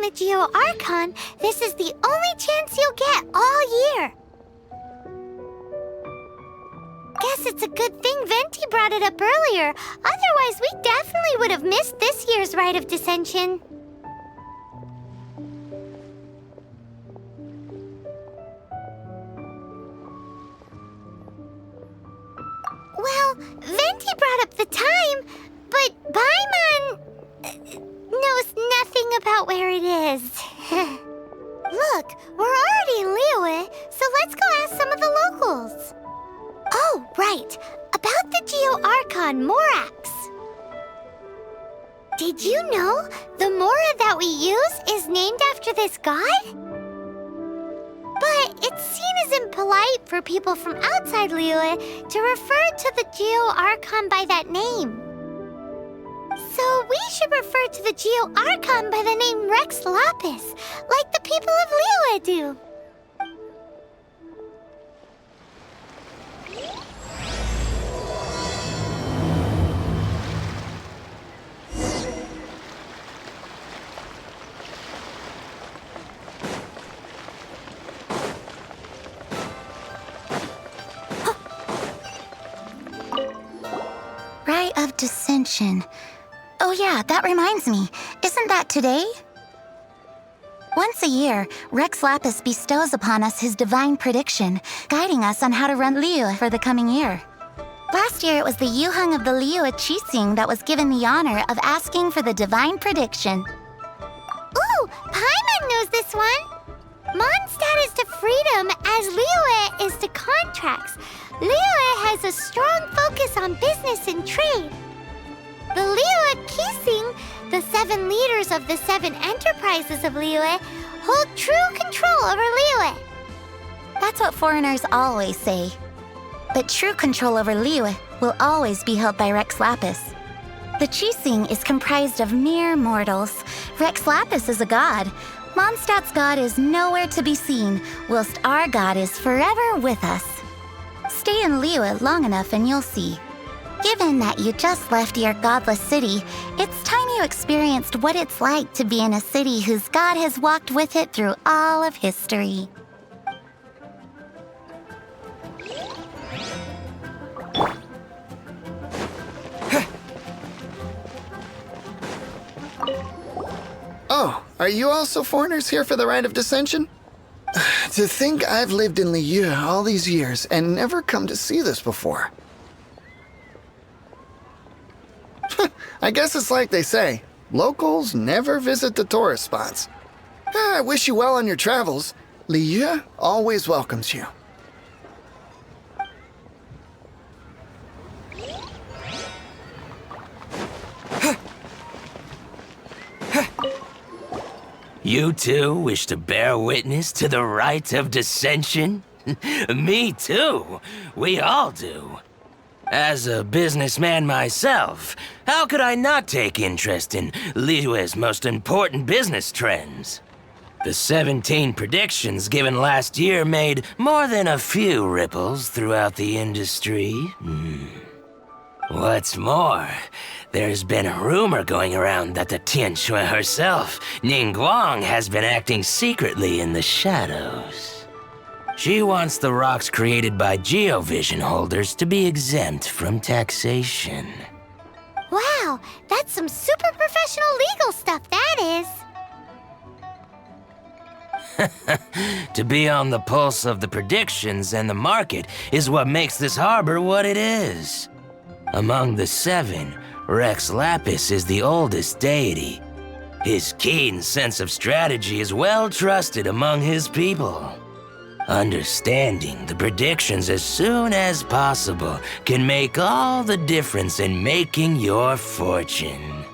the Geo Archon, this is the only chance you'll get all year. Guess it's a good thing Venti brought it up earlier. Otherwise, we definitely would have missed this year's Rite of Descension. Well, Venti brought up the time, but Paimon knows nothing about where it is. Look, we're already in Liyue, so let's go ask some of the locals. Oh, right. About the Geo Archon Morax. Did you know the Mora that we use is named after this god? But it's seen as impolite for people from outside Liyue to refer to the Geo Archon by that name. So we should refer to the Geo Archon by the name Rex Lapis, like the people of Liyue do. Rite of Descension. Oh yeah, that reminds me. Isn't that today? Once a year, Rex Lapis bestows upon us his divine prediction, guiding us on how to run Liyue for the coming year. Last year, it was the Yuheng of the Liyue Qixing that was given the honor of asking for the divine prediction. Ooh, Paimon knows this one. Mondstadt is to freedom as Liyue is to contracts. Liyue has a strong focus on business and trade. The Liyue Qixing, the 7 leaders of the 7 enterprises of Liyue, hold true control over Liyue. That's what foreigners always say. But true control over Liyue will always be held by Rex Lapis. The Qixing is comprised of mere mortals. Rex Lapis is a god. Mondstadt's god is nowhere to be seen, whilst our god is forever with us. Stay in Liyue long enough and you'll see. Given that you just left your godless city, it's time you experienced what it's like to be in a city whose god has walked with it through all of history. Oh, are you also foreigners here for the Rite of Descension? To think I've lived in Liyue all these years and never come to see this before. I guess it's like they say, locals never visit the tourist spots. I wish you well on your travels. Liyue always welcomes you. You too wish to bear witness to the Rite of Descension? Me too. We all do. As a businessman myself, how could I not take interest in Liyue's most important business trends? The 17 predictions given last year made more than a few ripples throughout the industry. What's more, there's been a rumor going around that the Tianxue herself, Ningguang, has been acting secretly in the shadows. She wants the rocks created by geovision holders to be exempt from taxation. Wow, that's some super professional legal stuff, that is. To be on the pulse of the predictions and the market is what makes this harbor what it is. Among the 7, Rex Lapis is the oldest deity. His keen sense of strategy is well trusted among his people. Understanding the predictions as soon as possible can make all the difference in making your fortune.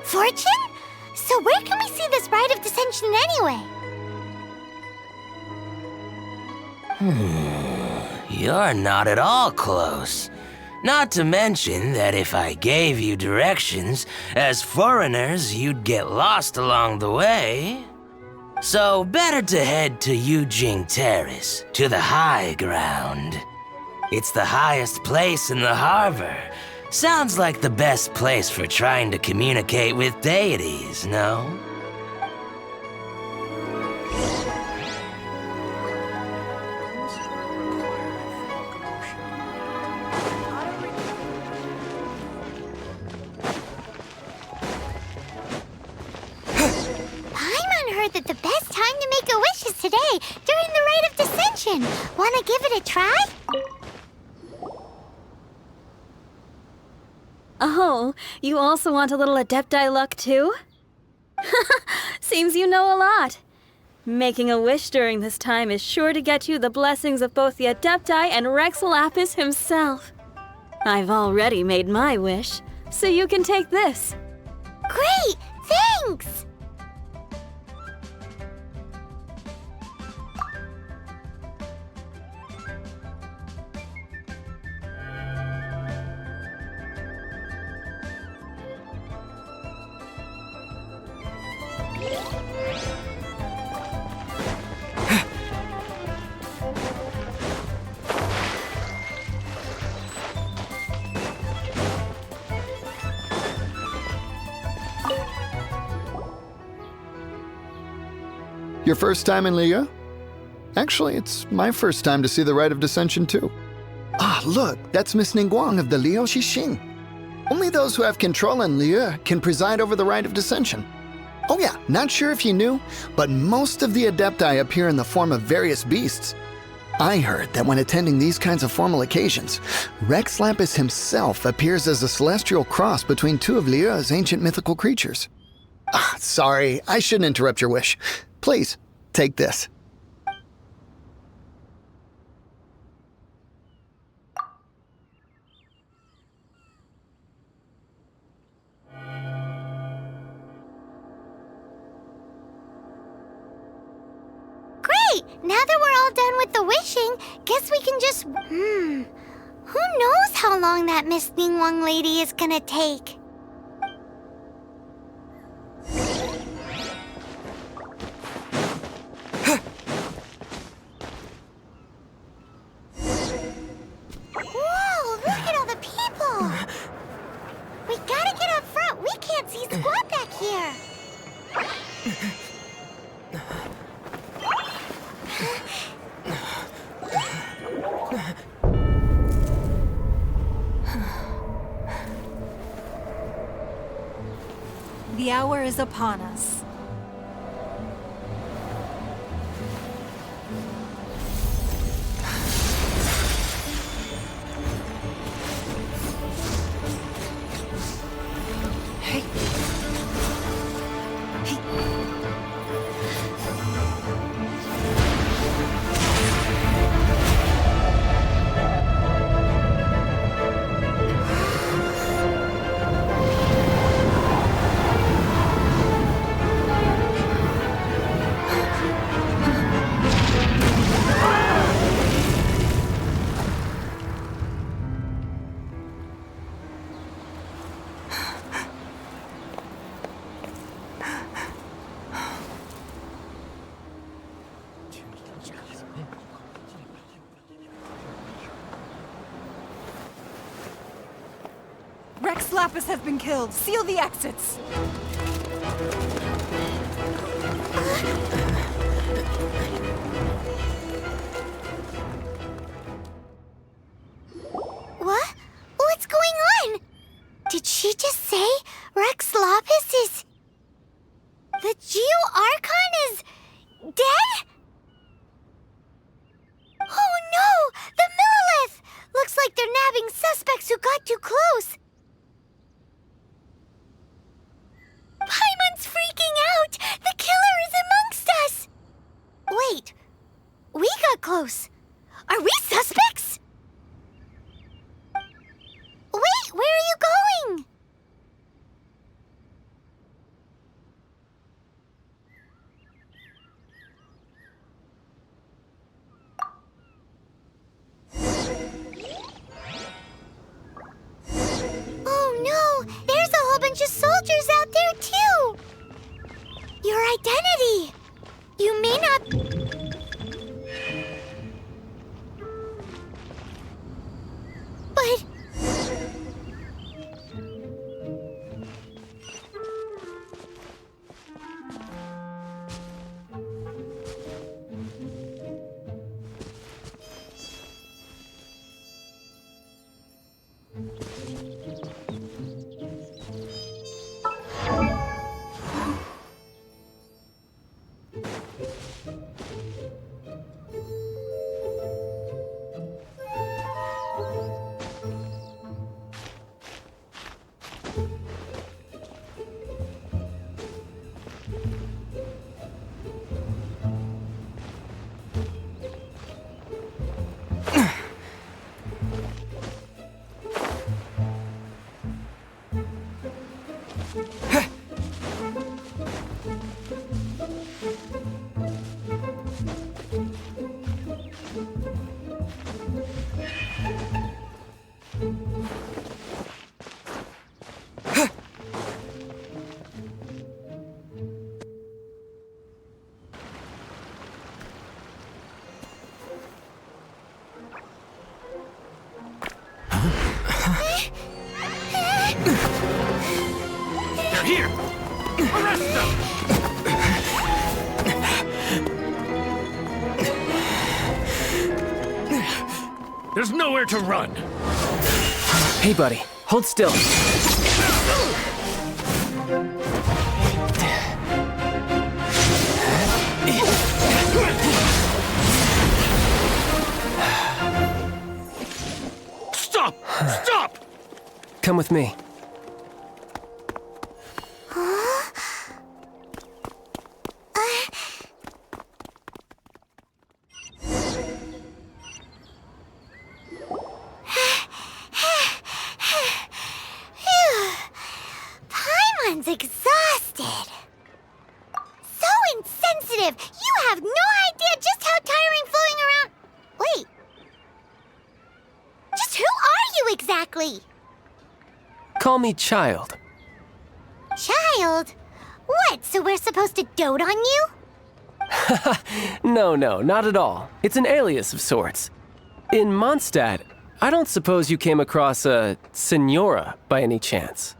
Fortune? So where can we see this Rite of Descension anyway? You're not at all close. Not to mention that if I gave you directions, as foreigners, you'd get lost along the way. So better to head to Yujing Terrace, to the high ground. It's the highest place in the harbor. Sounds like the best place for trying to communicate with deities, no? today during the Rite of Descension. Wanna give it a try? Oh, you also want a little Adepti luck too? Seems you know a lot. Making a wish during this time is sure to get you the blessings of both the Adepti and Rex Lapis himself. I've already made my wish, so you can take this. Great! Thanks! Your first time in Liyue? Actually, it's my first time to see the Rite of Descension too. Ah, look, that's Miss Ningguang of the Liu Xixing. Only those who have control in Liyue can preside over the Rite of Descension. Oh yeah, not sure if you knew, but most of the Adepti appear in the form of various beasts. I heard that when attending these kinds of formal occasions, Rex Lapis himself appears as a celestial cross between two of Liyue's ancient mythical creatures. Ah, sorry, I shouldn't interrupt your wish. Please, take this. Great! Now that we're all done with the wishing, guess we can just... Who knows how long that Miss Ningguang lady is gonna take? Whoa, look at all the people! We gotta get up front. We can't see squat back here. The hour is upon us. Rex Lapis has been killed. Seal the exits. What? What's going on? Did she just say Rex Lapis is... The Geo Archon is... dead? Oh no! The Monolith! Looks like they're nabbing suspects who got too close. Paimon's freaking out! The killer is amongst us! Wait, we got close. Are we suspects? Wait, where are you going? Oh no, there's a whole bunch of soldiers out there too. Your identity. You may not... But... They're here! Arrest them! There's nowhere to run! Hey, buddy. Hold still. Stop! Stop! Come with me. Paimon's exhausted. So insensitive. You have no idea just how tiring floating around. Wait. Just who are you exactly? Call me Childe. Child? What, so we're supposed to dote on you? No, not at all. It's an alias of sorts. In Mondstadt, I don't suppose you came across a Senora by any chance.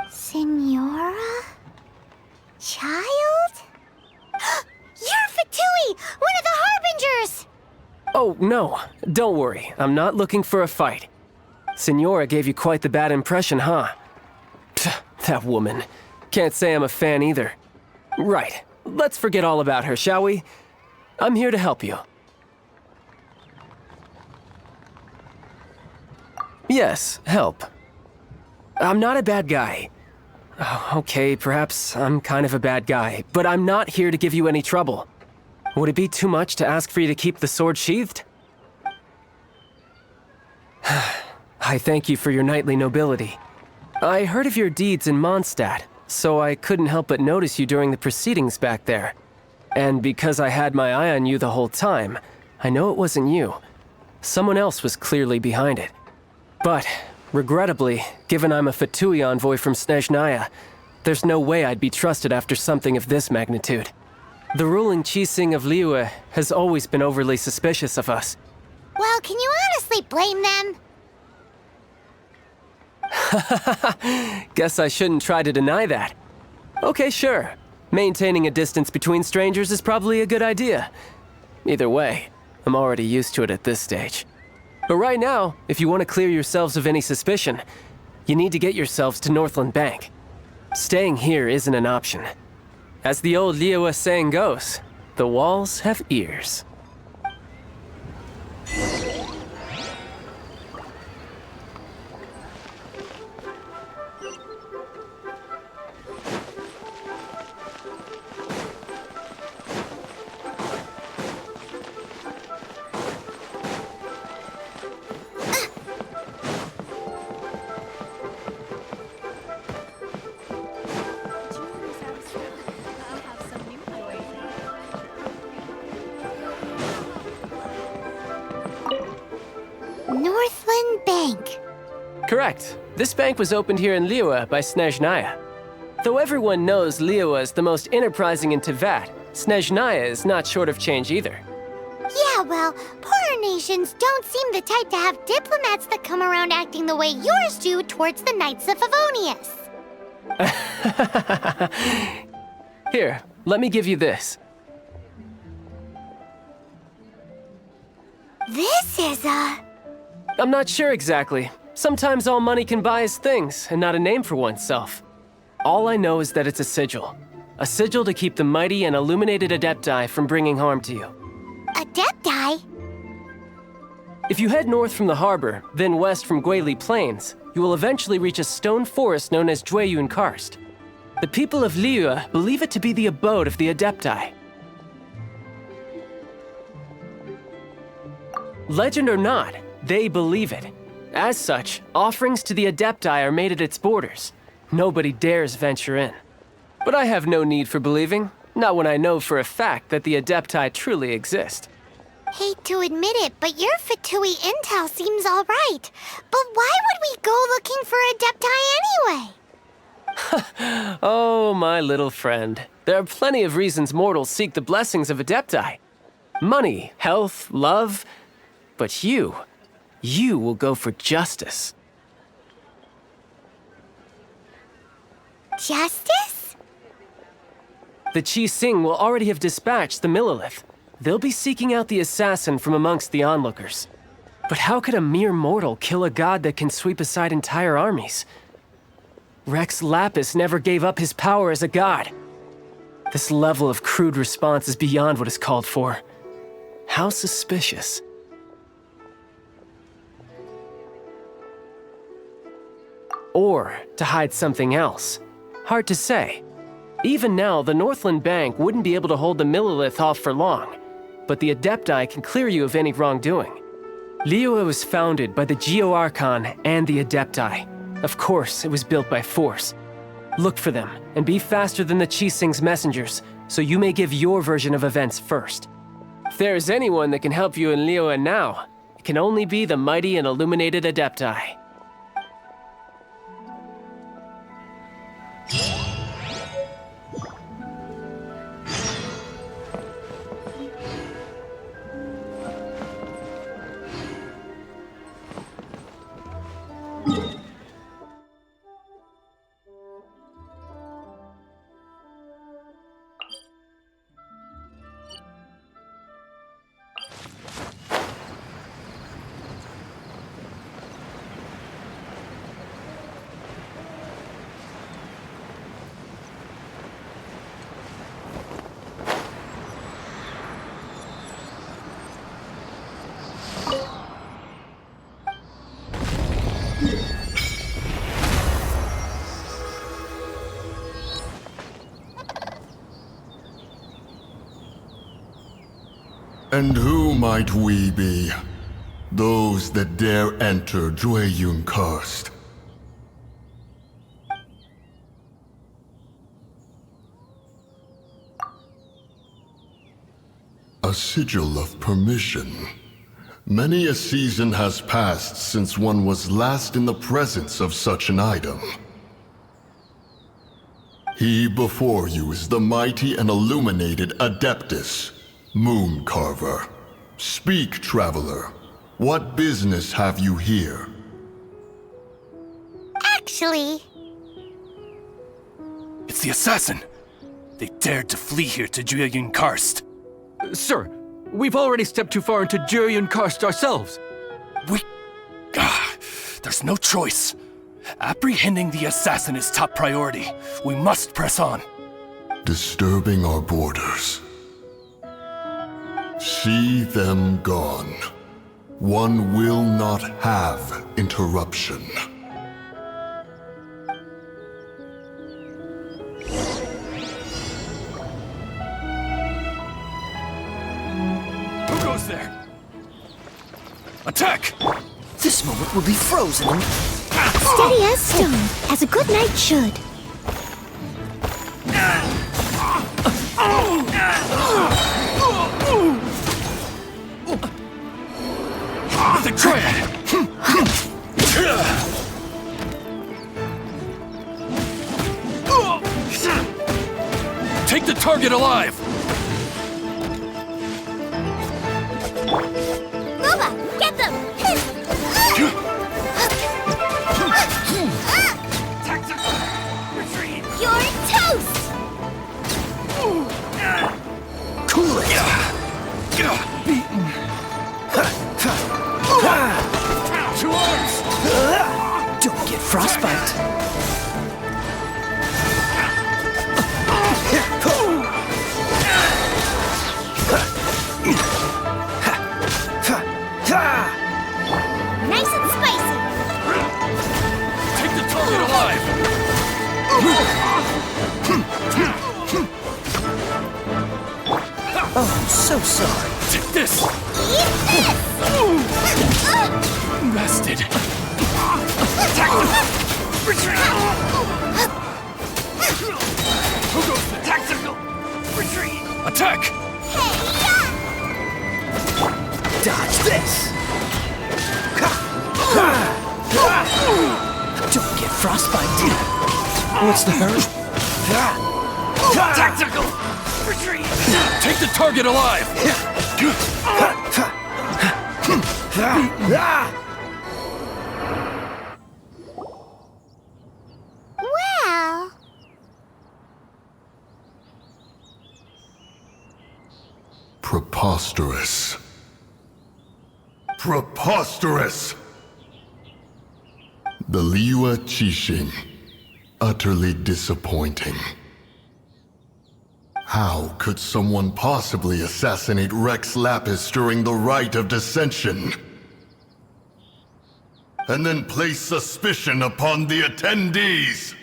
Senora? Child? You're Fatui, one of the Harbingers! Oh, no. Don't worry. I'm not looking for a fight. Senora gave you quite the bad impression, huh? That woman. Can't say I'm a fan either. Right. Let's forget all about her, shall we? I'm here to help you. Yes, help. I'm not a bad guy. Oh, okay, perhaps I'm kind of a bad guy, but I'm not here to give you any trouble. Would it be too much to ask for you to keep the sword sheathed? I thank you for your knightly nobility. I heard of your deeds in Mondstadt, so I couldn't help but notice you during the proceedings back there. And because I had my eye on you the whole time, I know it wasn't you. Someone else was clearly behind it. But, regrettably, given I'm a Fatui envoy from Snezhnaya, there's no way I'd be trusted after something of this magnitude. The ruling Qixing of Liyue has always been overly suspicious of us. Well, can you honestly blame them? Guess I shouldn't try to deny that. Okay, sure. Maintaining a distance between strangers is probably a good idea. Either way, I'm already used to it at this stage. But right now, if you want to clear yourselves of any suspicion, you need to get yourselves to Northland Bank. Staying here isn't an option. As the old Liyue saying goes, the walls have ears. Northland Bank. Correct. This bank was opened here in Liyue by Snezhnaya. Though everyone knows Liyue is the most enterprising in Teyvat, Snezhnaya is not short of change either. Yeah, well, poorer nations don't seem the type to have diplomats that come around acting the way yours do towards the Knights of Favonius. Here, let me give you this. This is I'm not sure exactly. Sometimes all money can buy is things, and not a name for oneself. All I know is that it's a sigil. A sigil to keep the mighty and illuminated Adepti from bringing harm to you. Adepti? If you head north from the harbor, then west from Guili Plains, you will eventually reach a stone forest known as Jueyun Karst. The people of Liyue believe it to be the abode of the Adepti. Legend or not, they believe it. As such, offerings to the Adepti are made at its borders. Nobody dares venture in. But I have no need for believing, not when I know for a fact that the Adepti truly exist. Hate to admit it, but your Fatui intel seems all right. But why would we go looking for Adepti anyway? Oh, my little friend. There are plenty of reasons mortals seek the blessings of Adepti. Money, health, love. But you will go for justice. Justice? The Qi will already have dispatched the Monolith. They'll be seeking out the assassin from amongst the onlookers. But how could a mere mortal kill a god that can sweep aside entire armies? Rex Lapis never gave up his power as a god. This level of crude response is beyond what is called for. How suspicious. Or to hide something else. Hard to say. Even now, the Northland Bank wouldn't be able to hold the Monolith off for long, but the Adepti can clear you of any wrongdoing. Liyue was founded by the Geo Archon and the Adepti. Of course, it was built by force. Look for them, and be faster than the Qi messengers, so you may give your version of events first. If there is anyone that can help you in Liyue now, it can only be the mighty and illuminated Adepti. And who might we be? Those that dare enter Jueyun Karst. A sigil of permission. Many a season has passed since one was last in the presence of such an item. He before you is the mighty and illuminated Adeptus, Moon Carver. Speak, traveler. What business have you here? Actually... It's the assassin! They dared to flee here to Jueyun Karst. Sir, we've already stepped too far into Jueyun Karst ourselves. There's no choice. Apprehending the assassin is top priority. We must press on. Disturbing our borders. See them gone. One will not have interruption. Who goes there? Attack! This moment will be frozen in... Steady as stone, as a good knight should. The triad! Take the target alive! Nova, get them! You're toast! Cool it! Beaten! Two arms! Don't get frostbite! Nice and spicy! Take the target alive! Oh, so sorry. Take this! Eat this! Bested! Retreat! Who goes there? Tactical! Retreat! Attack! Dodge this! Don't get frostbite. What's the hurry? Tactical! Retreat! Take the target alive! Well, Preposterous. Preposterous! The Liyue Qixing. Utterly disappointing. How could someone possibly assassinate Rex Lapis during the Rite of Descension? And then place suspicion upon the attendees?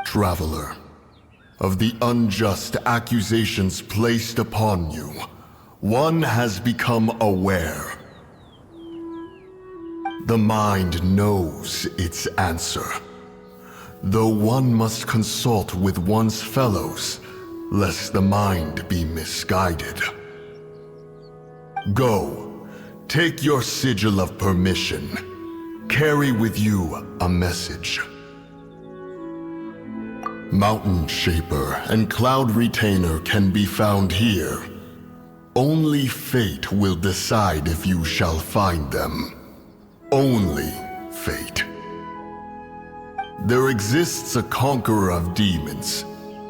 Traveler, of the unjust accusations placed upon you, one has become aware. The mind knows its answer, though one must consult with one's fellows, lest the mind be misguided. Go, take your sigil of permission. Carry with you a message. Mountain Shaper and Cloud Retainer can be found here. Only fate will decide if you shall find them. Only fate. There exists a conqueror of demons,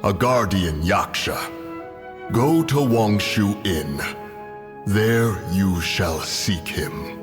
a guardian Yaksha. Go to Wangshu Inn. There you shall seek him.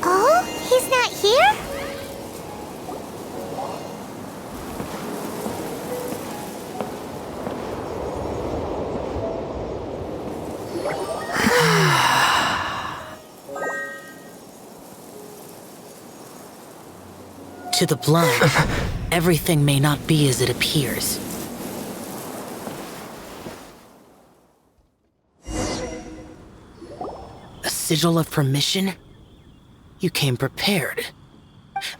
Oh, he's not here? To the blind, everything may not be as it appears. A sigil of permission? You came prepared.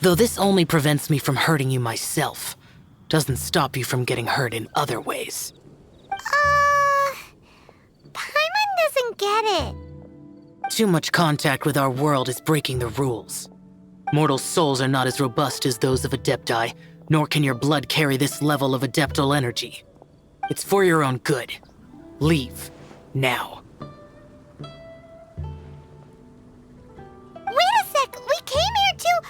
Though this only prevents me from hurting you myself, doesn't stop you from getting hurt in other ways. Paimon doesn't get it. Too much contact with our world is breaking the rules. Mortal souls are not as robust as those of Adepti, nor can your blood carry this level of adeptal energy. It's for your own good. Leave. Now. Wait a sec! We came here to...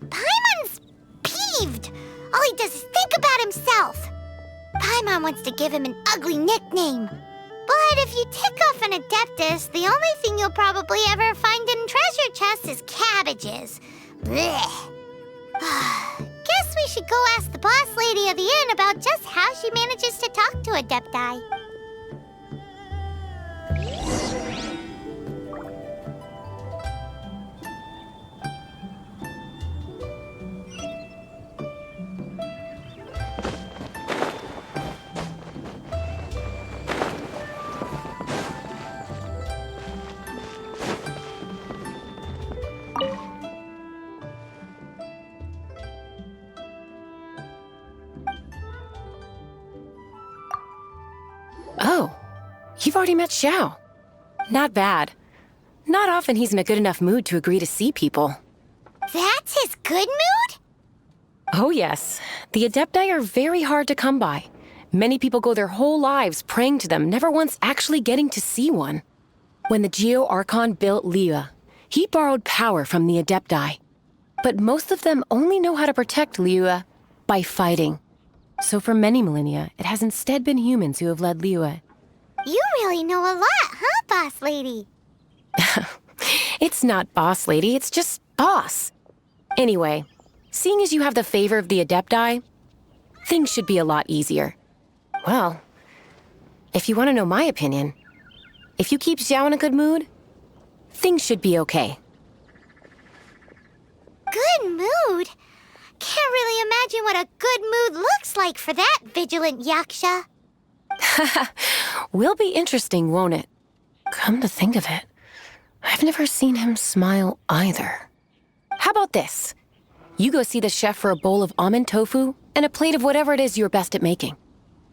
Paimon's peeved! All he does is think about himself. Paimon wants to give him an ugly nickname. But if you tick off an Adeptus, the only thing you'll probably ever find in treasure chests is cabbages. Blech. Guess we should go ask the boss lady of the inn about just how she manages to talk to Adepti. Oh, you've already met Xiao. Not bad. Not often he's in a good enough mood to agree to see people. That's his good mood? Oh yes, the Adepti are very hard to come by. Many people go their whole lives praying to them, never once actually getting to see one. When the Geo Archon built Liyue, he borrowed power from the Adepti. But most of them only know how to protect Liyue by fighting. So for many millennia, it has instead been humans who have led Liyue. You really know a lot, huh, boss lady? It's not boss lady, it's just boss. Anyway, seeing as you have the favor of the Adepti, things should be a lot easier. Well, if you want to know my opinion, if you keep Xiao in a good mood, things should be okay. Good mood? Can't really imagine what a good mood looks like for that vigilant yaksha. Will be interesting, won't it? Come to think of it, I've never seen him smile either. How about this? You go see the chef for a bowl of almond tofu and a plate of whatever it is you're best at making.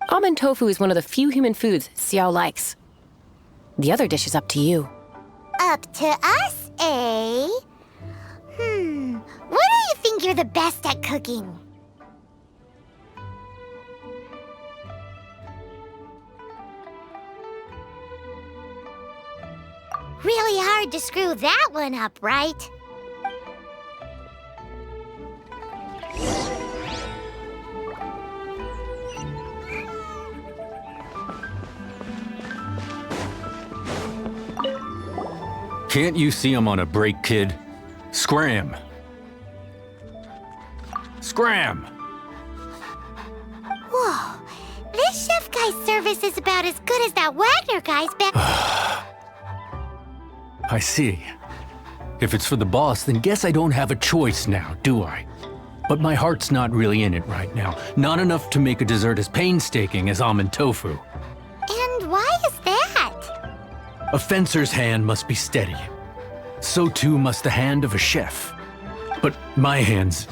Almond tofu is one of the few human foods Xiao likes. The other dish is up to you. Up to us, eh? What do you think you're the best at cooking? Really hard to screw that one up, right? Can't you see I'm on a break, kid? Scram! Scram! Whoa, this chef guy's service is about as good as that Wagner guy's back. I see. If it's for the boss, then guess I don't have a choice now, do I? But my heart's not really in it right now. Not enough to make a dessert as painstaking as almond tofu. And why is that? A fencer's hand must be steady. So too must the hand of a chef. But my hands,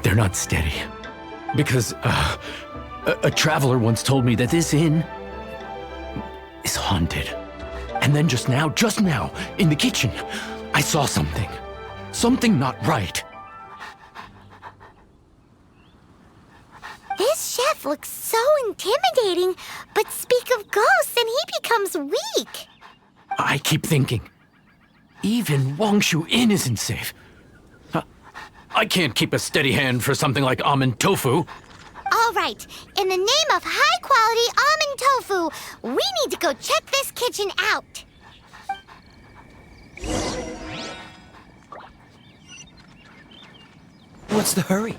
they're not steady. Because a traveler once told me that this inn is haunted. And then just now, in the kitchen, I saw something. Something not right. This chef looks so intimidating, but speak of ghosts and he becomes weak. I keep thinking, even Wangshu Inn isn't safe. I can't keep a steady hand for something like almond tofu. All right, in the name of high-quality almond tofu, we need to go check this kitchen out. What's the hurry?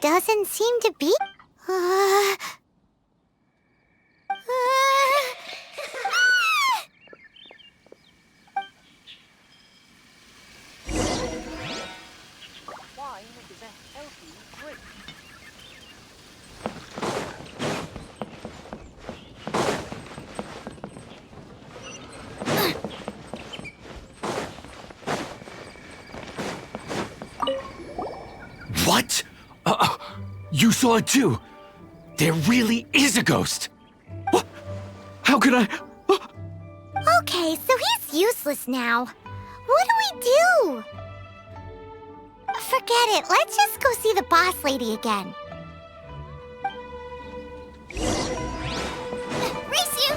doesn't seem to be. What? You saw it too? There really is a ghost! What? How could I? Okay, so he's useless now. What do we do? Forget it. Let's just go see the boss lady again. Race you!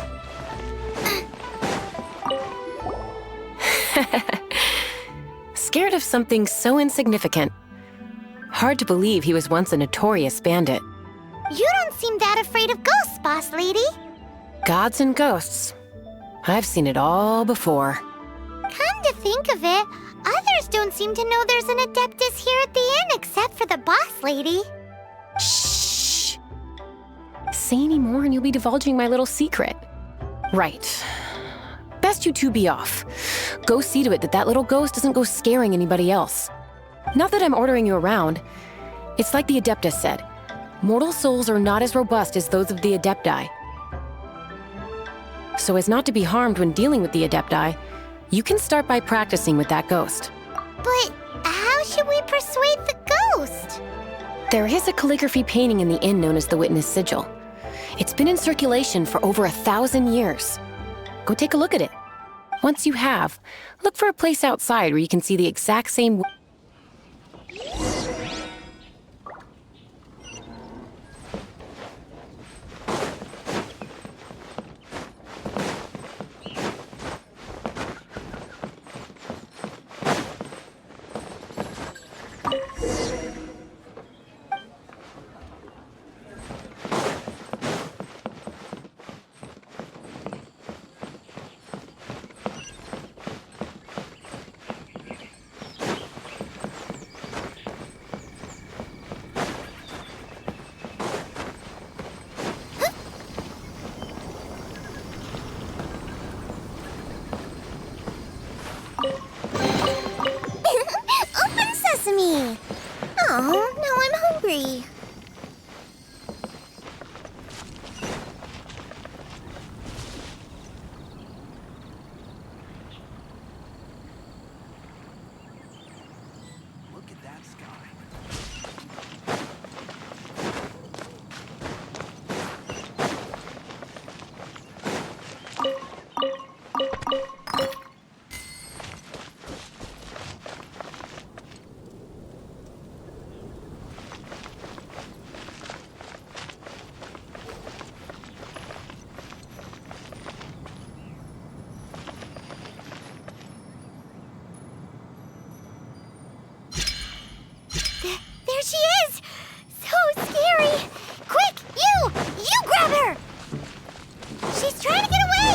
Scared of something so insignificant. Hard to believe he was once a notorious bandit. You don't seem that afraid of ghosts, boss lady. Gods and ghosts. I've seen it all before. Come to think of it, others don't seem to know there's an Adeptus here at the inn except for the boss lady. Shh! Say any more and you'll be divulging my little secret. Right. Best you two be off. Go see to it that little ghost doesn't go scaring anybody else. Not that I'm ordering you around. It's like the Adeptus said. Mortal souls are not as robust as those of the Adepti. So as not to be harmed when dealing with the Adepti, you can start by practicing with that ghost. But how should we persuade the ghost? There is a calligraphy painting in the inn known as the Witness Sigil. It's been in circulation for over 1,000 years. Go take a look at it. Once you have, look for a place outside where you can see the exact same... Open sesame! Oh, now I'm hungry. Look at that sky. There she is! So scary! Quick, you grab her! She's trying to get away!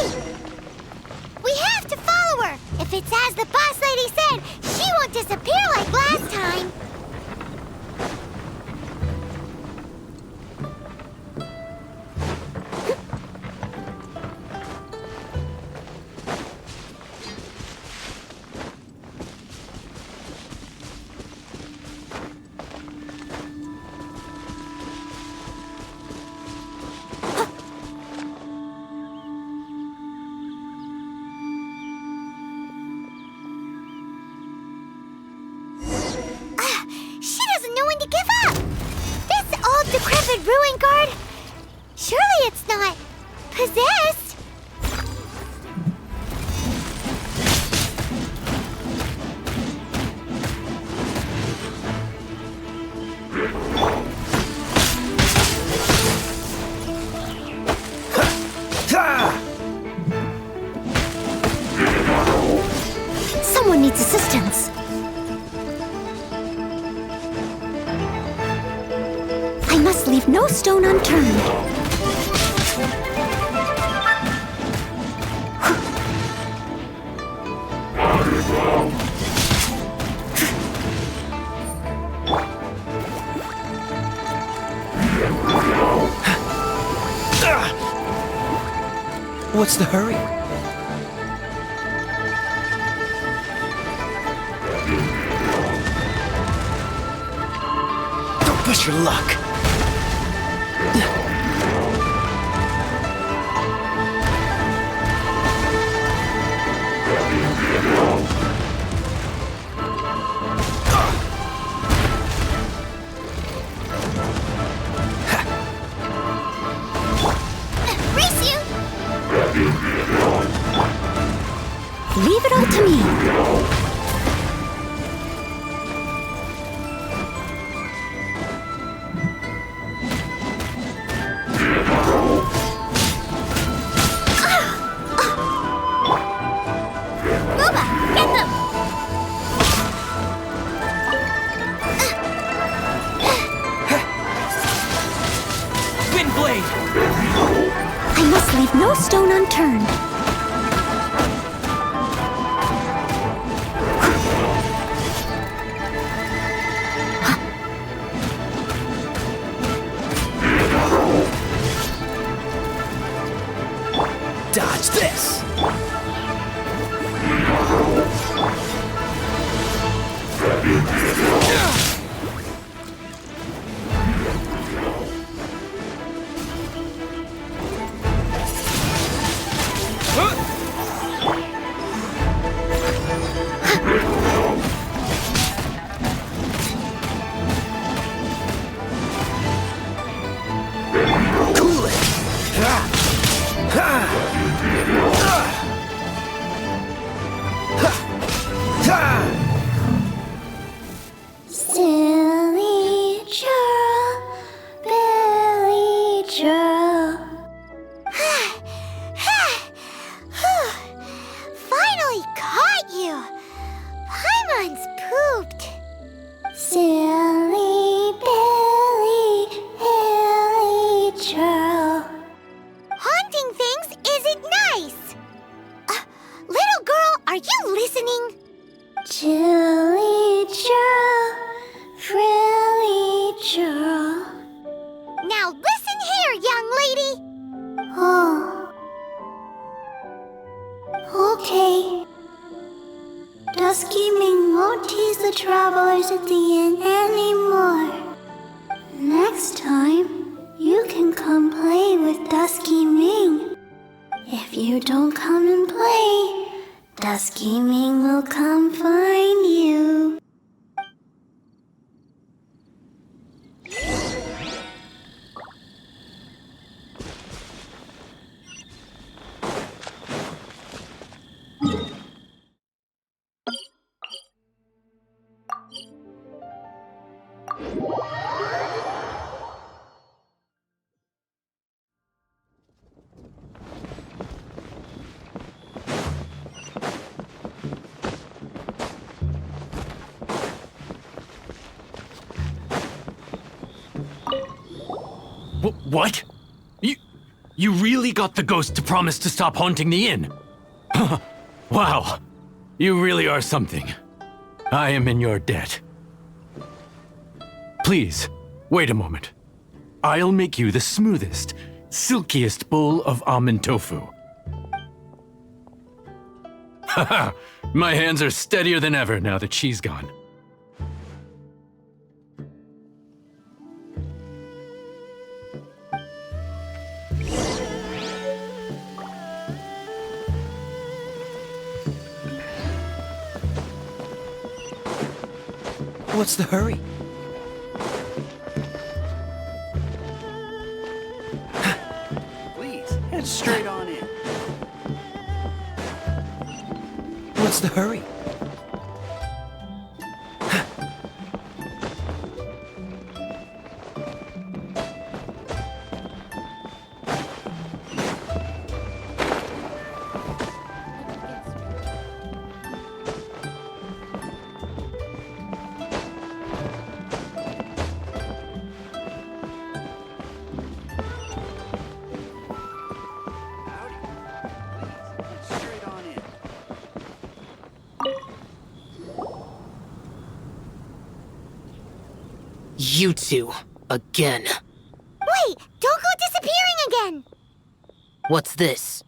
We have to follow her! If it's as the boss lady said, she won't disappear like last time! She doesn't know when to give up! This old decrepit ruin guard? Surely it's not possessed? Someone needs assistance. I must leave no stone unturned. What's the hurry? Don't push your luck. Race you! Leave it all to me. Boba, get them! Wind blade! I must leave no stone unturned. Dodge this! Cool it! Silly churl, Billy churl. Finally caught you! Paimon's pooped. Silly Billy, Billy churl. Haunting things isn't nice. Little girl, are you listening? Chilly churl, frilly churl. Now listen here, young lady. Oh. Okay. Dusky Ming won't tease the travelers at the inn anymore. Next time, you can come play with Dusky Ming. If you don't come and play, Dusky Ming will come find you. What? You really got the ghost to promise to stop haunting the inn? Wow, you really are something. I am in your debt. Please, wait a moment. I'll make you the smoothest, silkiest bowl of almond tofu. Haha, my hands are steadier than ever now that she's gone. What's the hurry? Please, head straight on in. What's the hurry? You two, again. Wait, don't go disappearing again. What's this?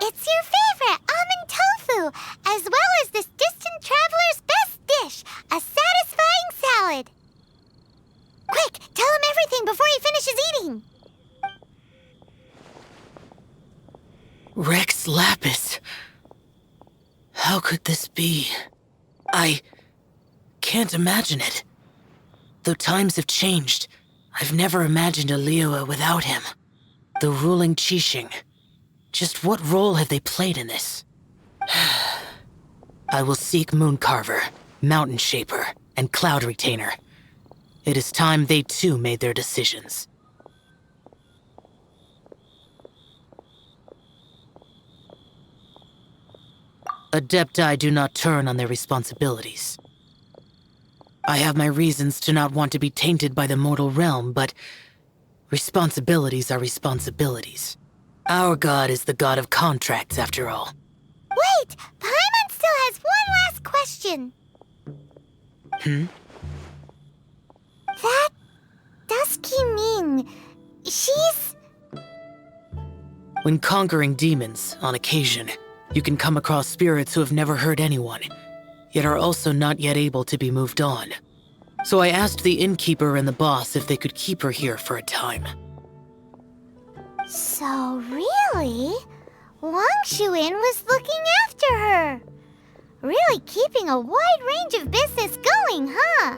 It's your favorite almond tofu, as well as this distant traveler's best dish, a satisfying salad. Quick, tell him everything before he finishes eating. Rex Lapis. How could this be? I can't imagine it. Though times have changed, I've never imagined a Liyue without him. The ruling Qixing. Just what role have they played in this? I will seek Moon Carver, Mountain Shaper, and Cloud Retainer. It is time they too made their decisions. Adepti do not turn on their responsibilities. I have my reasons to not want to be tainted by the mortal realm, but responsibilities are responsibilities. Our god is the god of contracts, after all. Wait! Paimon still has one last question. That Dusky Ming, she's... When conquering demons, on occasion, you can come across spirits who have never hurt anyone, yet are also not yet able to be moved on. So I asked the innkeeper and the boss if they could keep her here for a time. So really, Wangshu Inn was looking after her. Really keeping a wide range of business going, huh?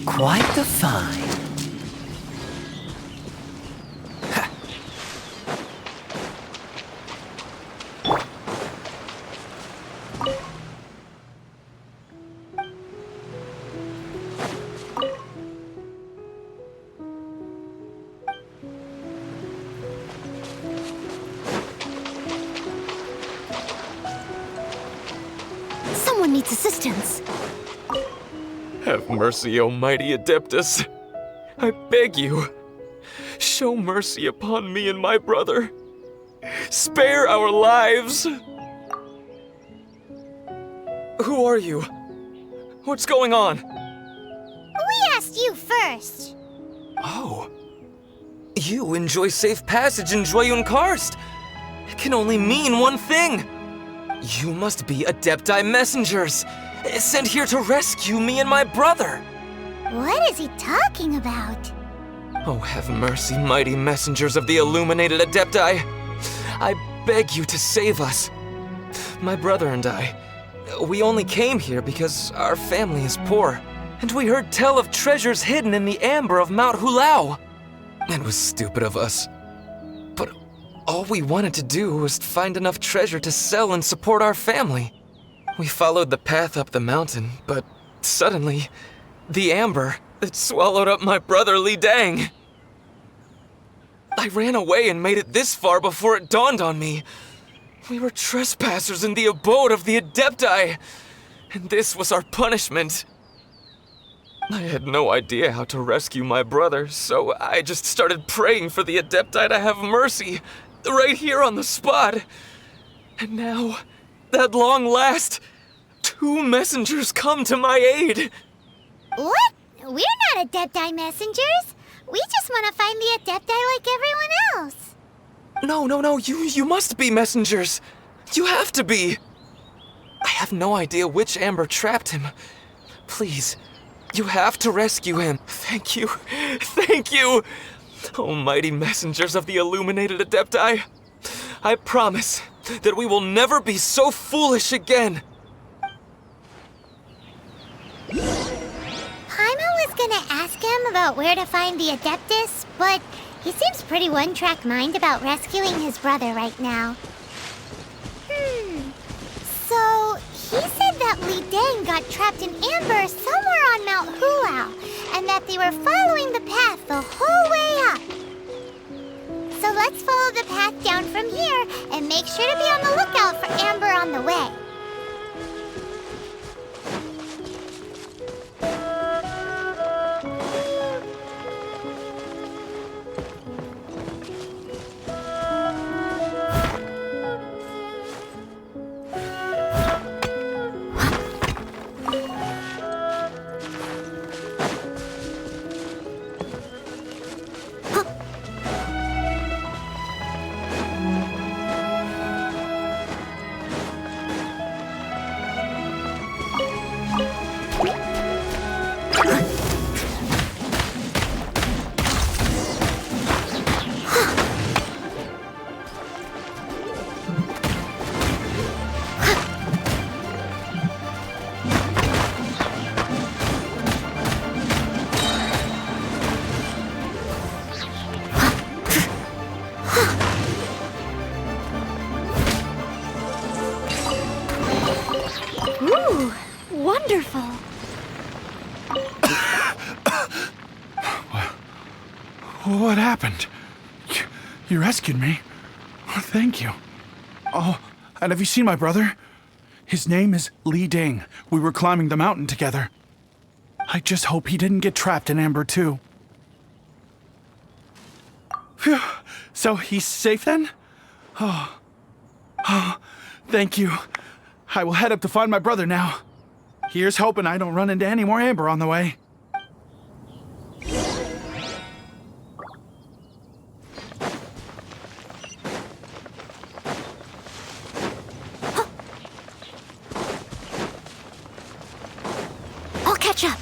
Quite the find. Someone needs assistance. Have mercy, O mighty Adeptus. I beg you, show mercy upon me and my brother. Spare our lives! Who are you? What's going on? We asked you first. Oh. You enjoy safe passage in Jueyun Karst. It can only mean one thing. You must be Adepti messengers, sent here to rescue me and my brother. What is he talking about? Oh, have mercy, mighty messengers of the illuminated Adepti. I beg you to save us. My brother and I, we only came here because our family is poor, and we heard tell of treasures hidden in the amber of Mount Hulao. It was stupid of us, but all we wanted to do was find enough treasure to sell and support our family. We followed the path up the mountain, but suddenly, the amber, it swallowed up my brother Li Dang. I ran away and made it this far before it dawned on me. We were trespassers in the abode of the Adepti, and this was our punishment. I had no idea how to rescue my brother, so I just started praying for the Adepti to have mercy, right here on the spot. And now, at long last, 2 messengers come to my aid. What? We're not Adepti messengers. We just want to find the Adepti like everyone else. No, you must be messengers. You have to be. I have no idea which amber trapped him. Please, you have to rescue him. Thank you. Oh, mighty messengers of the illuminated Adepti. I promise that we will never be so foolish again. Paimon was gonna ask him about where to find the Adeptus, but he seems pretty one-track mind about rescuing his brother right now. So, he said that Li Dang got trapped in amber somewhere on Mount Hulao, and that they were following the path the whole way up. So let's follow the path down from here, and make sure to be on the lookout for amber on the way. Wonderful. What happened? You rescued me. Thank you. Oh, and have you seen my brother? His name is Li Dang. We were climbing the mountain together. I just hope he didn't get trapped in amber too. Phew. So he's safe then? Oh, thank you. I will head up to find my brother now. Here's hoping I don't run into any more amber on the way. I'll catch up.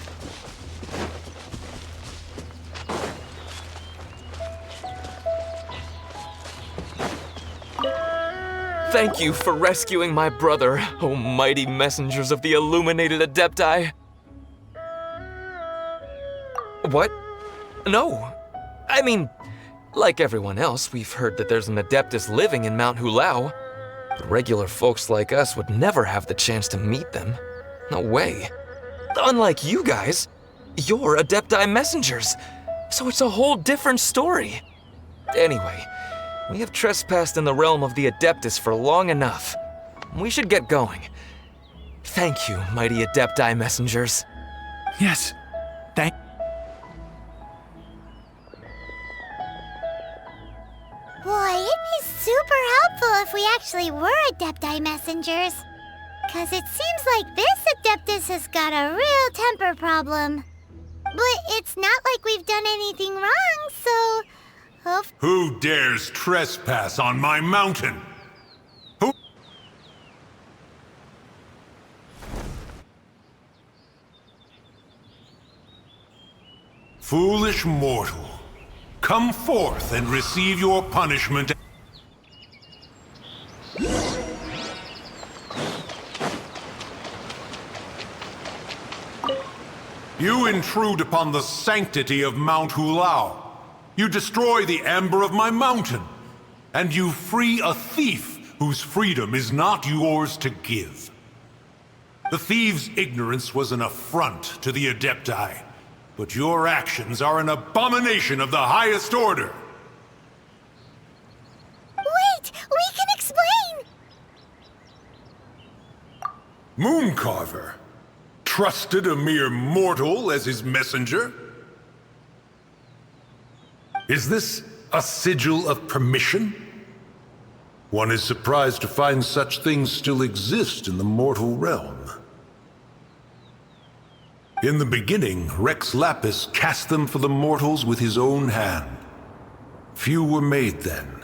Thank you for rescuing my brother, oh mighty messengers of the illuminated Adepti. What? No. I mean, like everyone else, we've heard that there's an Adeptus living in Mount Hulao. But regular folks like us would never have the chance to meet them. No way. Unlike you guys, you're Adepti messengers, so it's a whole different story. Anyway, we have trespassed in the realm of the Adeptus for long enough. We should get going. Thank you, mighty Adepti messengers. Yes, thank... Boy, it'd be super helpful if we actually were Adepti messengers. 'Cause it seems like this Adeptus has got a real temper problem. But it's not like we've done anything wrong, so... Who dares trespass on my mountain? Who? Foolish mortal, come forth and receive your punishment. You intrude upon the sanctity of Mount Hulao. You destroy the amber of my mountain, and you free a thief whose freedom is not yours to give. The thief's ignorance was an affront to the Adepti, but your actions are an abomination of the highest order. Wait! We can explain! Moon Carver trusted a mere mortal as his messenger? Is this a sigil of permission? One is surprised to find such things still exist in the mortal realm. In the beginning, Rex Lapis cast them for the mortals with his own hand. Few were made then,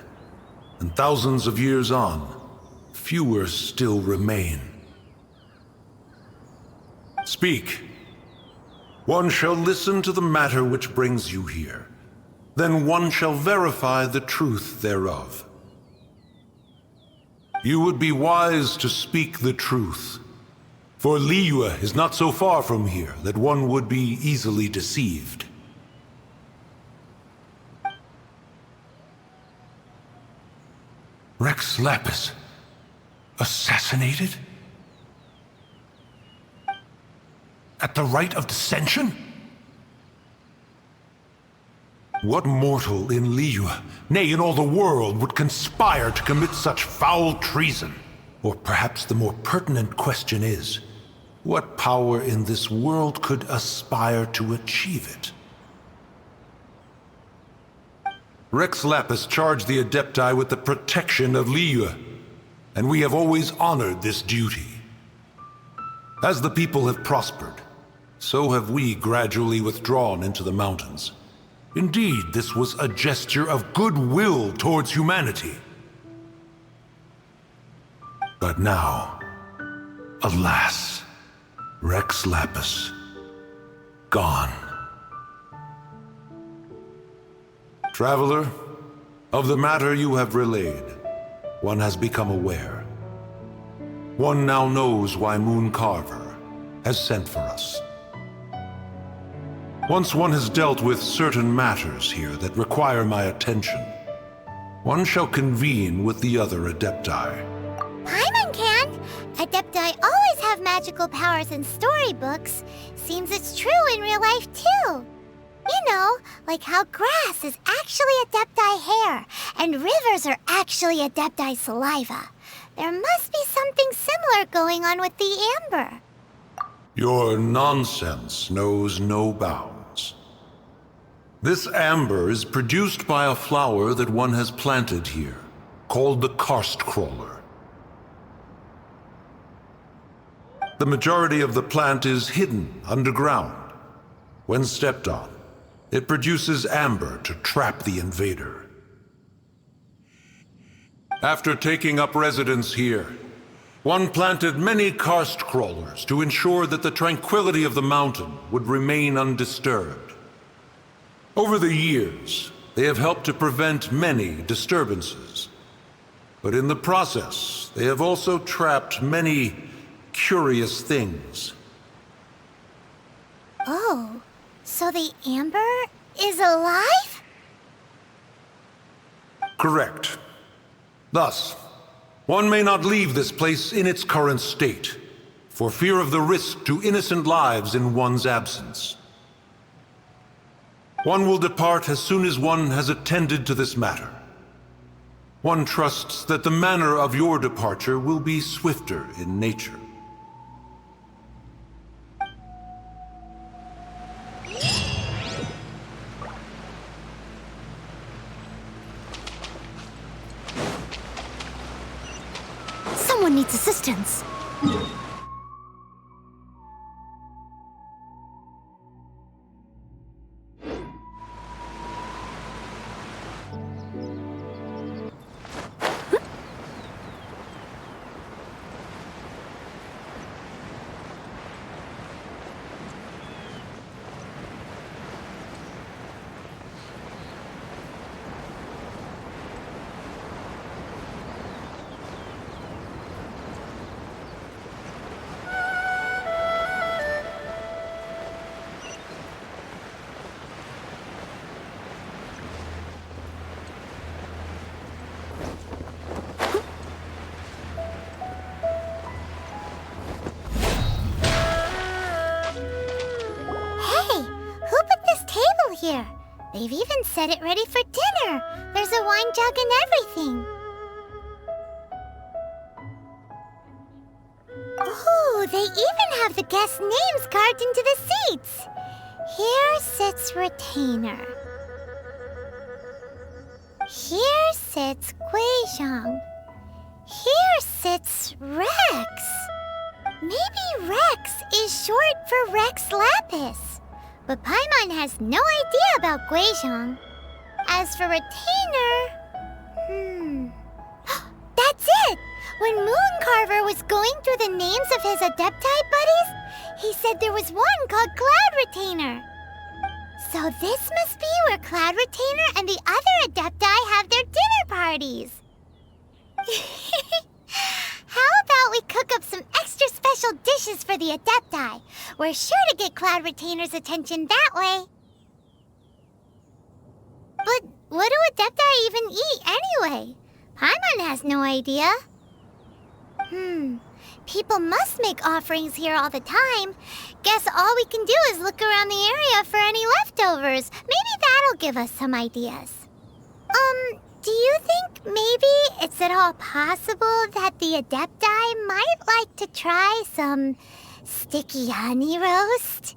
and thousands of years on, fewer still remain. Speak. One shall listen to the matter which brings you here. Then one shall verify the truth thereof. You would be wise to speak the truth, for Liyue is not so far from here that one would be easily deceived. Rex Lapis, assassinated? At the Rite of Descension? What mortal in Liyue, nay, in all the world, would conspire to commit such foul treason? Or perhaps the more pertinent question is, what power in this world could aspire to achieve it? Rex Lapis charged the Adepti with the protection of Liyue, and we have always honored this duty. As the people have prospered, so have we gradually withdrawn into the mountains. Indeed, this was a gesture of goodwill towards humanity. But now, alas, Rex Lapis, gone. Traveler, of the matter you have relayed, one has become aware. One now knows why Moon Carver has sent for us. Once one has dealt with certain matters here that require my attention, one shall convene with the other Adepti. Paimon can! Adepti always have magical powers in storybooks. Seems it's true in real life, too. You know, like how grass is actually Adepti hair, and rivers are actually Adepti saliva. There must be something similar going on with the amber. Your nonsense knows no bounds. This amber is produced by a flower that one has planted here, called the Karst crawler. The majority of the plant is hidden underground. When stepped on, it produces amber to trap the invader. After taking up residence here, one planted many karst crawlers to ensure that the tranquility of the mountain would remain undisturbed. Over the years, they have helped to prevent many disturbances. But in the process, they have also trapped many curious things. Oh, so the amber is alive? Correct. Thus, one may not leave this place in its current state, for fear of the risk to innocent lives in one's absence. One will depart as soon as one has attended to this matter. One trusts that the manner of your departure will be swifter in nature. Someone needs assistance. Here. They've even set it ready for dinner. There's a wine jug and everything. Ooh, They even have the guest names carved into the seats. Here sits Retainer. Here sits Guizhong. Here sits Rex. Maybe Rex is short for Rex Lapis. But Paimon has no idea about Guizhong. As for Retainer... That's it! When Moon Carver was going through the names of his Adepti buddies, he said there was one called Cloud Retainer. So this must be where Cloud Retainer and the other Adepti have their dinner parties. How about we cook up some extra special dishes for the Adepti? We're sure to get Cloud Retainer's attention that way. But what do Adepti even eat anyway? Paimon has no idea. People must make offerings here all the time. Guess all we can do is look around the area for any leftovers. Maybe that'll give us some ideas. Do you think maybe it's at all possible that the Adepti might like to try some sticky honey roast?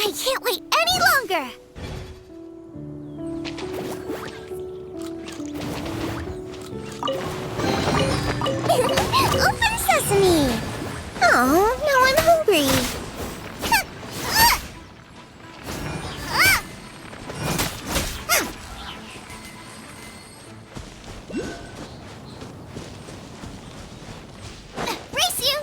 I can't wait any longer! Open sesame! Oh, now I'm hungry. Race you!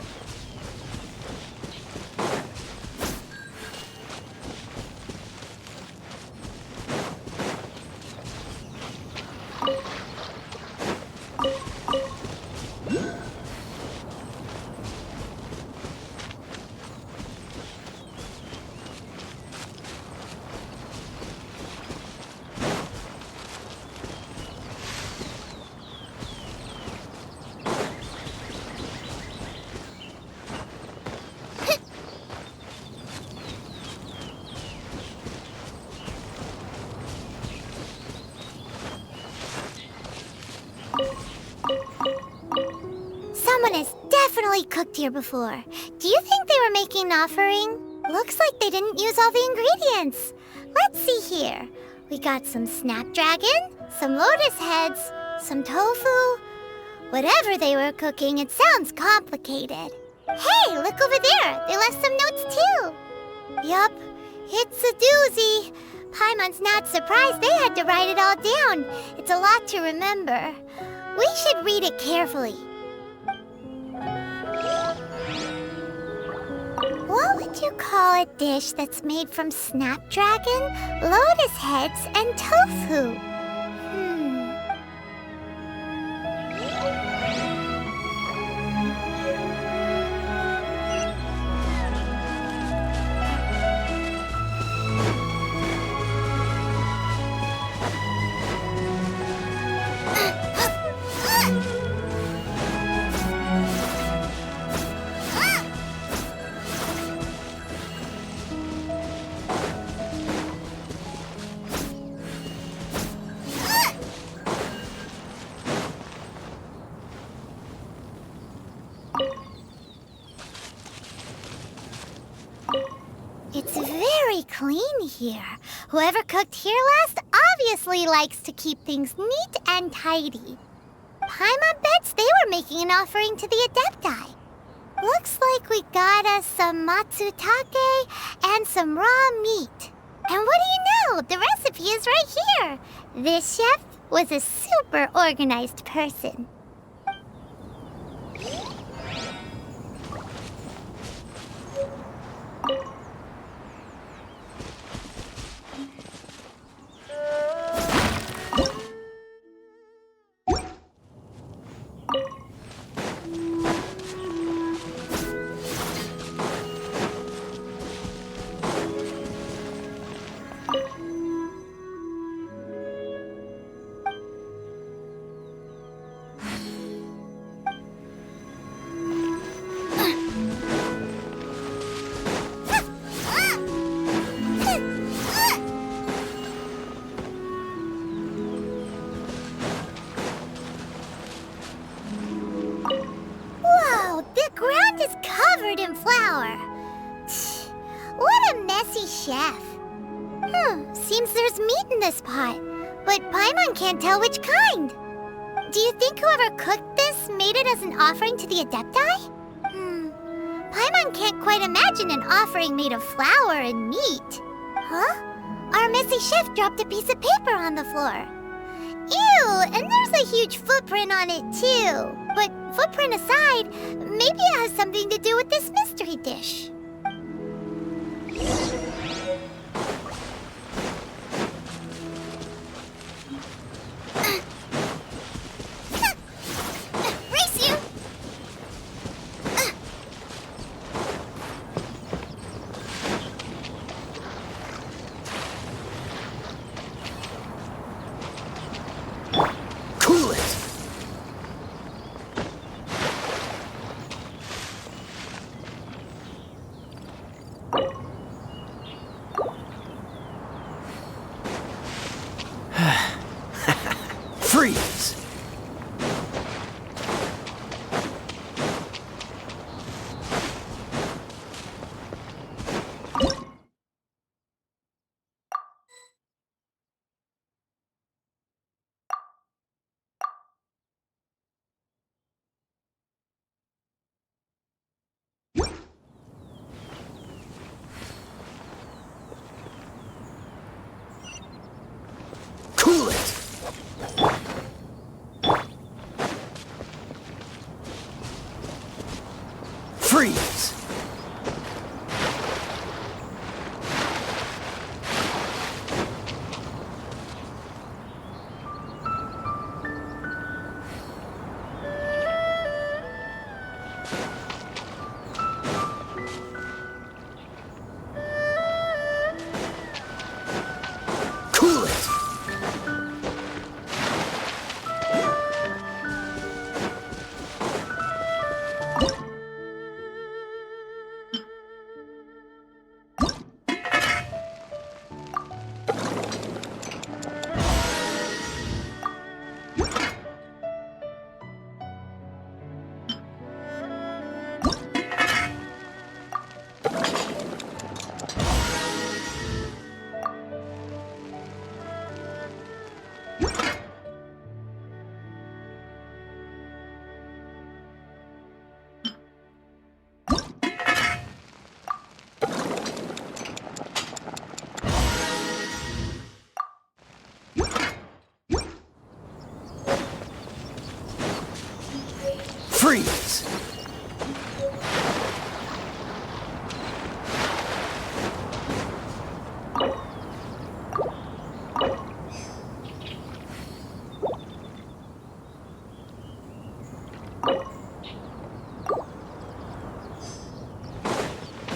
Someone has definitely cooked here before. Do you think they were making an offering? Looks like they didn't use all the ingredients. Let's see here. We got some snapdragon, some lotus heads, some tofu. Whatever they were cooking, it sounds complicated. Hey, look over there. They left some notes too. Yup, it's a doozy. Paimon's not surprised they had to write it all down. It's a lot to remember. We should read it carefully. What would you call a dish that's made from snapdragon, lotus heads, and tofu? It's very clean here. Whoever cooked here last obviously likes to keep things neat and tidy. Paimon bets they were making an offering to the Adepti. Looks like we got us some matsutake and some raw meat. And what do you know? The recipe is right here. This chef was a super organized person. is covered in flour. What a messy chef. Seems there's meat in this pot, but Paimon can't tell which kind. Do you think whoever cooked this made it as an offering to the Adepti? Paimon can't quite imagine an offering made of flour and meat. Huh? Our messy chef dropped a piece of paper on the floor. Ew, and there's a huge footprint on it too. But footprint aside, maybe it has something to do with this mystery dish. Race you! Cool it! Freeze! Cool it! Freeze! Cool it! Freeze!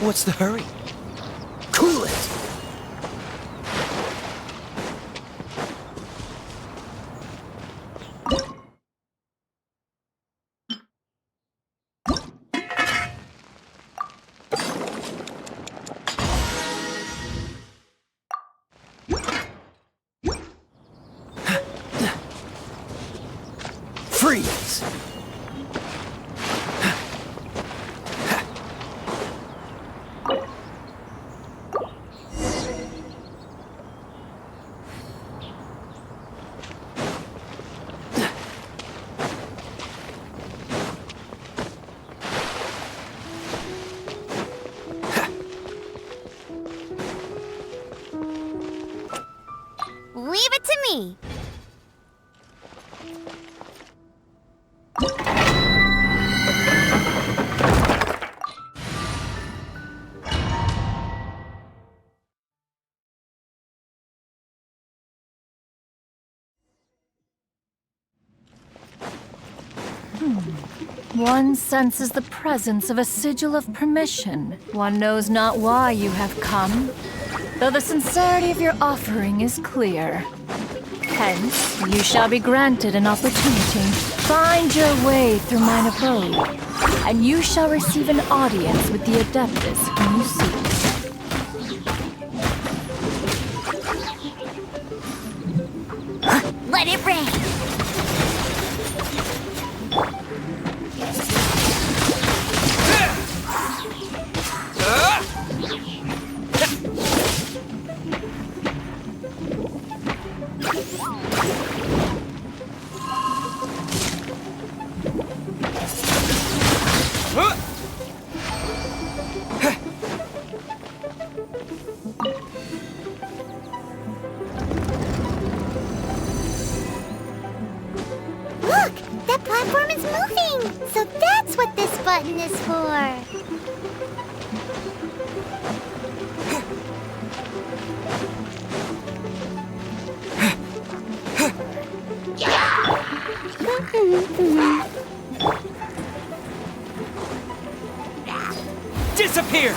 What's the hurry? Cool it! Freeze! Leave it to me. One senses the presence of a sigil of permission. One knows not why you have come, though the sincerity of your offering is clear. Hence, you shall be granted an opportunity. Find your way through mine abode, and you shall receive an audience with the Adeptus whom you seek. Let it rain. is moving! So that's what this button is for! Disappear!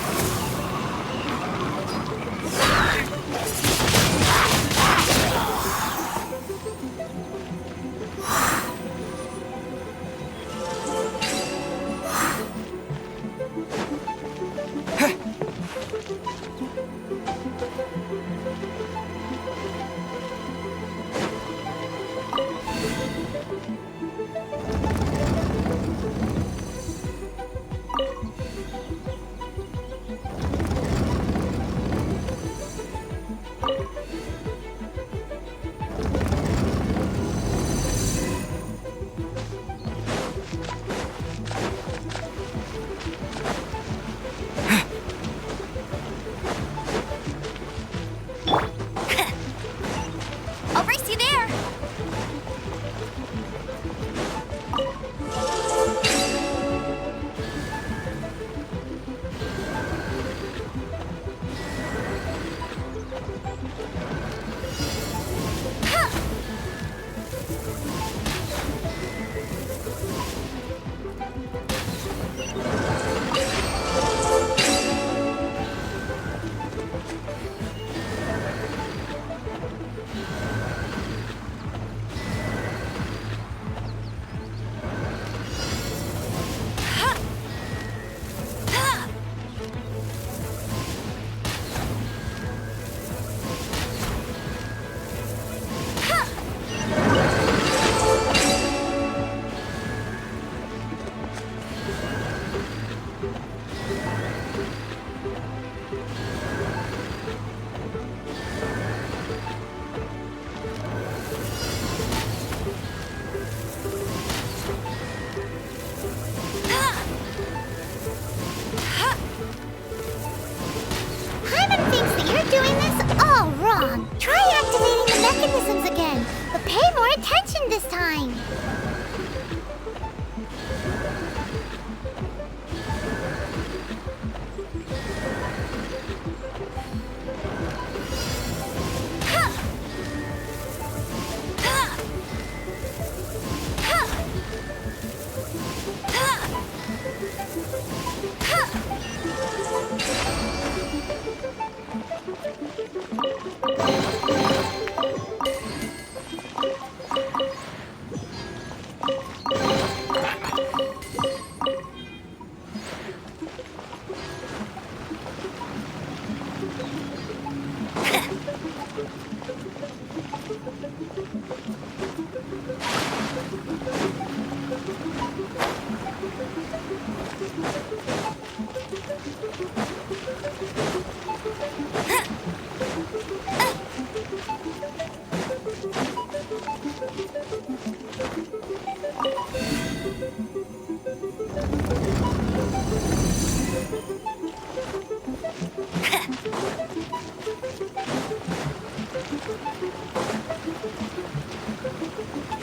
this time!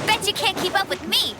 Bet you can't keep up with me!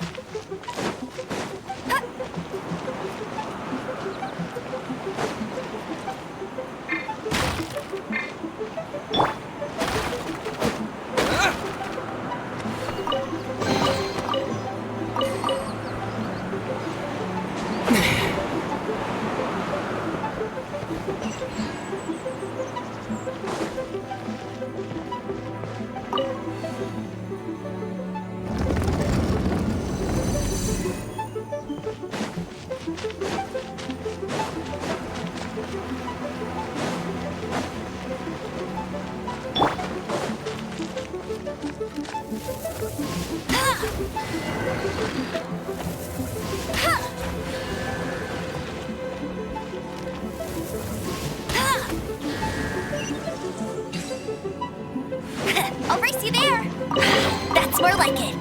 I'll race you there! That's more like it!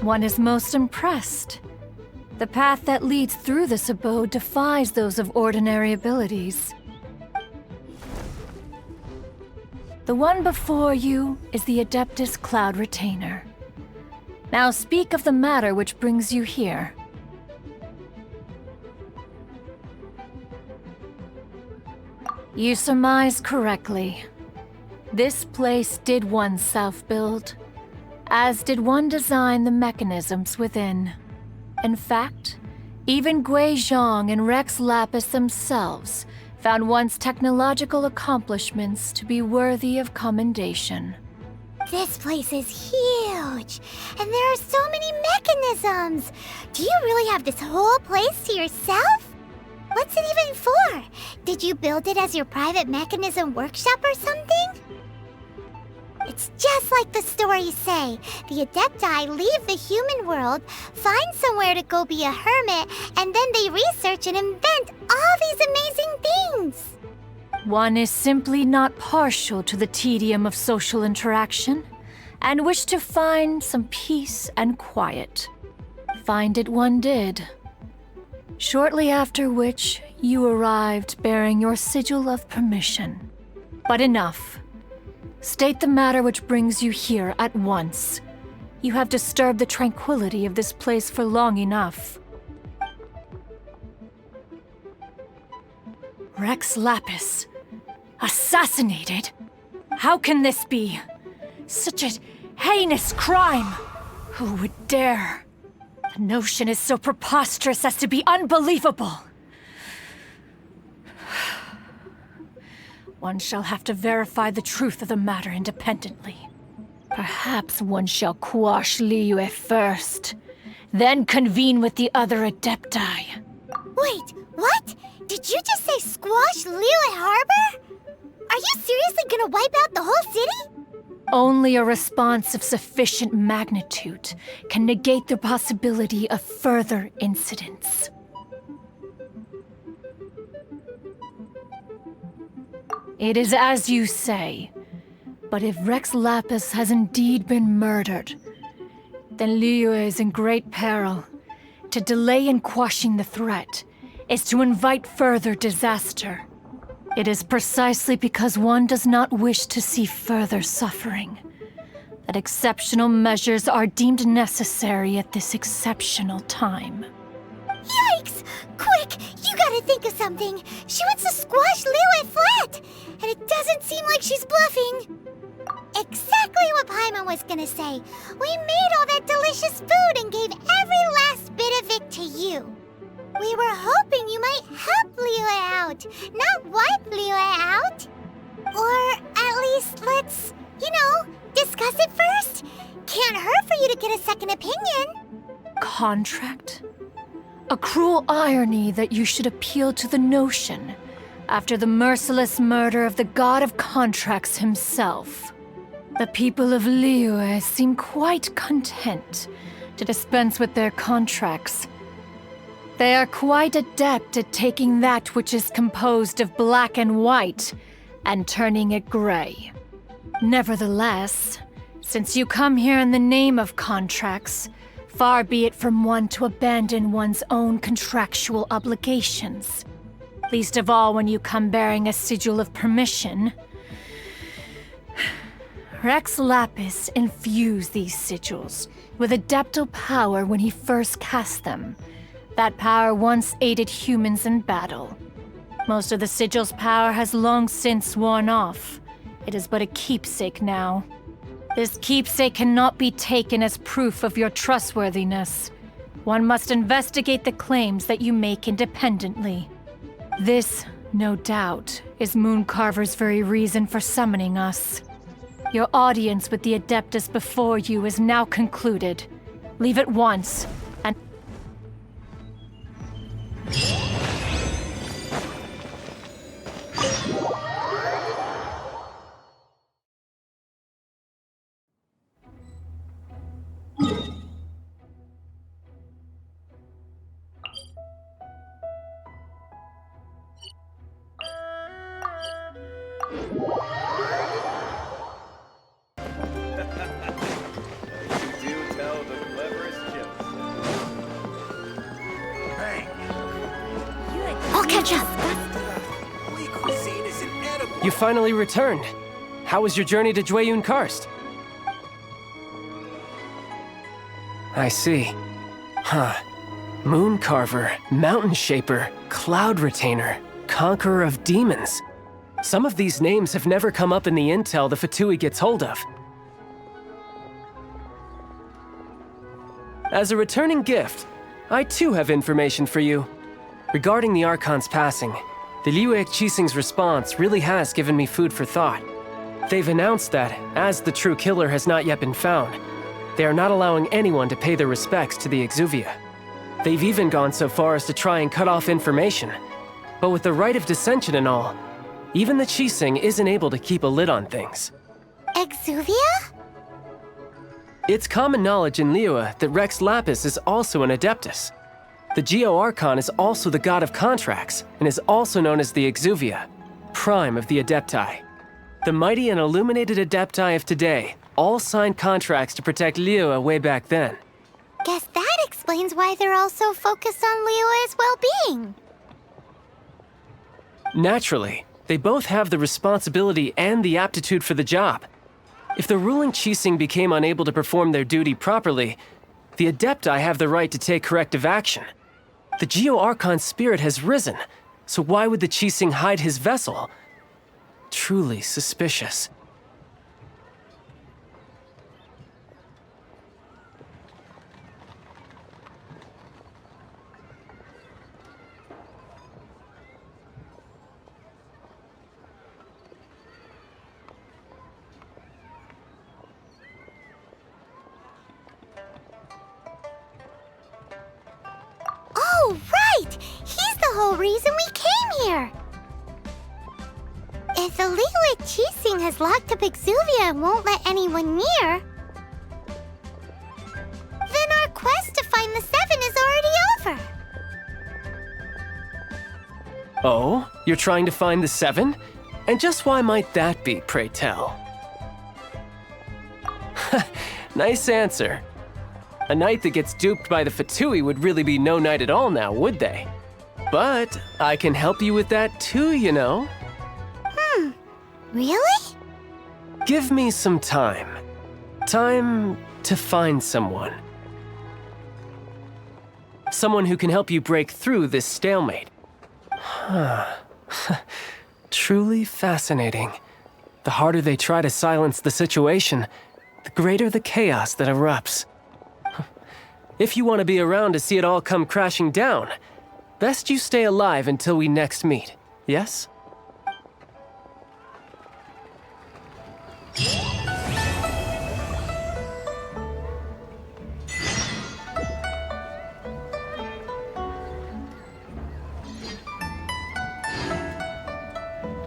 one is most impressed. The path that leads through this abode defies those of ordinary abilities. The one before you is the Adeptus Cloud Retainer. Now speak of the matter which brings you here. You surmise correctly. This place did one self-build, as did one design the mechanisms within. In fact, even Gui Zhang and Rex Lapis themselves found one's technological accomplishments to be worthy of commendation. This place is huge, and there are so many mechanisms. Do you really have this whole place to yourself? What's it even for? Did you build it as your private mechanism workshop or something? It's just like the stories say. The Adepti leave the human world, find somewhere to go be a hermit, and then they research and invent all these amazing things. One is simply not partial to the tedium of social interaction, and wished to find some peace and quiet. Find it one did. Shortly after which, you arrived bearing your sigil of permission. But enough. State the matter which brings you here at once. You have disturbed the tranquility of this place for long enough. Rex Lapis. Assassinated? How can this be? Such a heinous crime! Who would dare? The notion is so preposterous as to be unbelievable. One shall have to verify the truth of the matter independently. Perhaps one shall quash Liyue first, then convene with the other Adepti. Wait, what? Did you just say squash Liyue Harbor? Are you seriously gonna wipe out the whole city? Only a response of sufficient magnitude can negate the possibility of further incidents. It is as you say, but if Rex Lapis has indeed been murdered, then Liyue is in great peril. To delay in quashing the threat is to invite further disaster. It is precisely because one does not wish to see further suffering that exceptional measures are deemed necessary at this exceptional time. Yikes! Quick, you gotta think of something. She wants to squash Liyue flat, and it doesn't seem like she's bluffing. Exactly what Paimon was gonna say. We made all that delicious food and gave every last bit of it to you. We were hoping you might help Liyue out, not wipe Liyue out. Or at least let's, discuss it first. Can't hurt for you to get a second opinion. Contract? A cruel irony that you should appeal to the notion after the merciless murder of the god of contracts himself. The people of Liyue seem quite content to dispense with their contracts. They are quite adept at taking that which is composed of black and white and turning it gray. Nevertheless, since you come here in the name of contracts, far be it from one to abandon one's own contractual obligations. Least of all when you come bearing a sigil of permission. Rex Lapis infused these sigils with adeptal power when he first cast them. That power once aided humans in battle. Most of the sigil's power has long since worn off. It is but a keepsake now. This keepsake cannot be taken as proof of your trustworthiness. One must investigate the claims that you make independently. This, no doubt, is Moon Carver's very reason for summoning us. Your audience with the Adeptus before you is now concluded. Leave at once, and... You do tell the cleverest You finally returned. How was your journey to Jueyun Karst? I see. Huh. Moon Carver, Mountain Shaper, Cloud Retainer, Conqueror of Demons. Some of these names have never come up in the intel the Fatui gets hold of. As a returning gift, I too have information for you. Regarding the Archon's passing, the Liyue Qixing's response really has given me food for thought. They've announced that, as the true killer has not yet been found, they are not allowing anyone to pay their respects to the Exuvia. They've even gone so far as to try and cut off information. But with the Rite of Descension and all, even the Qixing isn't able to keep a lid on things. Exuvia? It's common knowledge in Liyue that Rex Lapis is also an Adeptus. The Geo Archon is also the god of contracts, and is also known as the Exuvia, prime of the Adepti. The mighty and illuminated Adepti of today all signed contracts to protect Liyue way back then. Guess that explains why they're all so focused on Liyue's well-being. Naturally, they both have the responsibility and the aptitude for the job. If the ruling Qixing became unable to perform their duty properly, the Adepti have the right to take corrective action. The Geo Archon's spirit has risen, so why would the Qixing hide his vessel? Truly suspicious. Oh, right! He's the whole reason we came here! If the Liyue Qixing has locked up Exuvia and won't let anyone near, then our quest to find the Seven is already over! Oh? You're trying to find the Seven? And just why might that be, pray tell? Nice answer. A knight that gets duped by the Fatui would really be no knight at all now, would they? But I can help you with that too, you know. Really? Give me some time. Time to find someone. Someone who can help you break through this stalemate. Truly fascinating. The harder they try to silence the situation, the greater the chaos that erupts. If you want to be around to see it all come crashing down, best you stay alive until we next meet, yes?